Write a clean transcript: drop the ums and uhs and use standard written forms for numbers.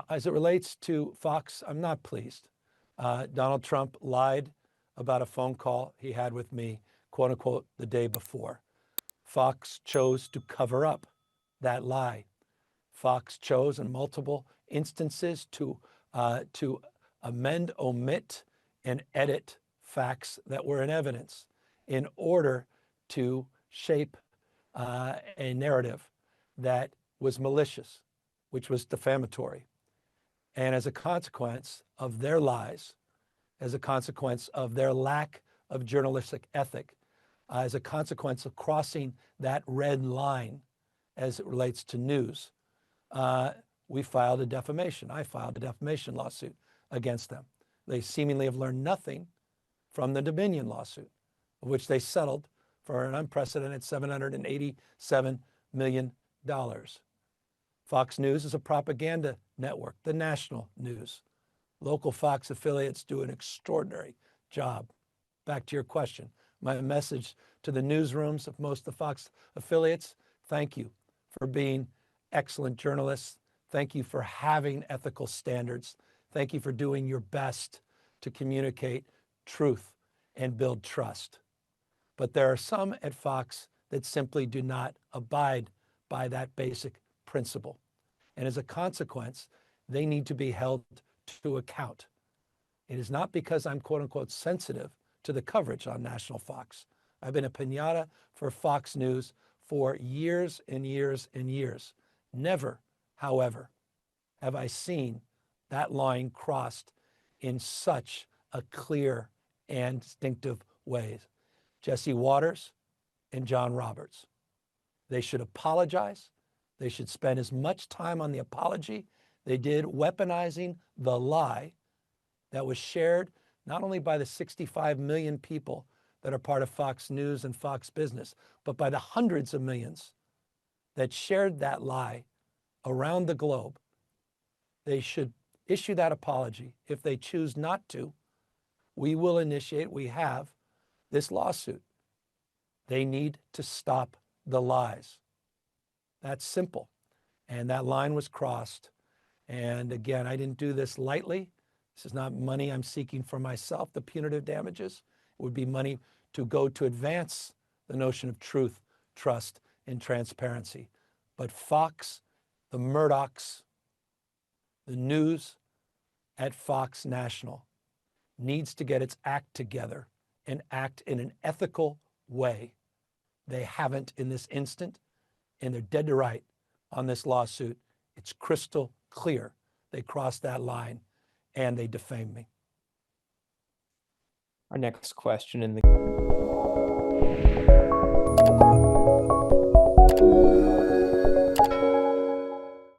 As it relates to Fox, I'm not pleased. Donald Trump lied about a phone call he had with me, quote unquote, the day before. Fox chose to cover up that lie. Fox chose in multiple instances to amend, omit, and edit facts that were in evidence in order to shape a narrative that was malicious, which was defamatory. And as a consequence of their lies, as a consequence of their lack of journalistic ethic, as a consequence of crossing that red line as it relates to news, we filed a defamation. I filed a defamation lawsuit against them. They seemingly have learned nothing from the Dominion lawsuit, which they settled for an unprecedented $787 million. Fox News is a propaganda network, the national news. Local Fox affiliates do an extraordinary job. Back to your question, my message to the newsrooms of most of the Fox affiliates, thank you for being excellent journalists. Thank you for having ethical standards. Thank you for doing your best to communicate truth and build trust. But there are some at Fox that simply do not abide by that basic principle. And as a consequence, they need to be held to account. It is not because I'm quote unquote sensitive to the coverage on National Fox. I've been a piñata for Fox News for years and years and years. Never, however, have I seen that line crossed in such a clear and distinctive way. Jesse Waters and John Roberts. They should apologize. They should spend as much time on the apology they did weaponizing the lie that was shared not only by the 65 million people that are part of Fox News and Fox Business, but by the hundreds of millions that shared that lie around the globe. They should issue that apology. If they choose not to, we will initiate, we have this lawsuit. They need to stop the lies. That's simple. And that line was crossed. And again, I didn't do this lightly. This is not money I'm seeking for myself, the punitive damages. It would be money to go to advance the notion of truth, trust, and transparency. But Fox, the Murdochs, the news at Fox National needs to get its act together and act in an ethical way. They haven't in this instant, and they're dead to right on this lawsuit. It's crystal clear. They crossed that line and they defamed me. Our next question in the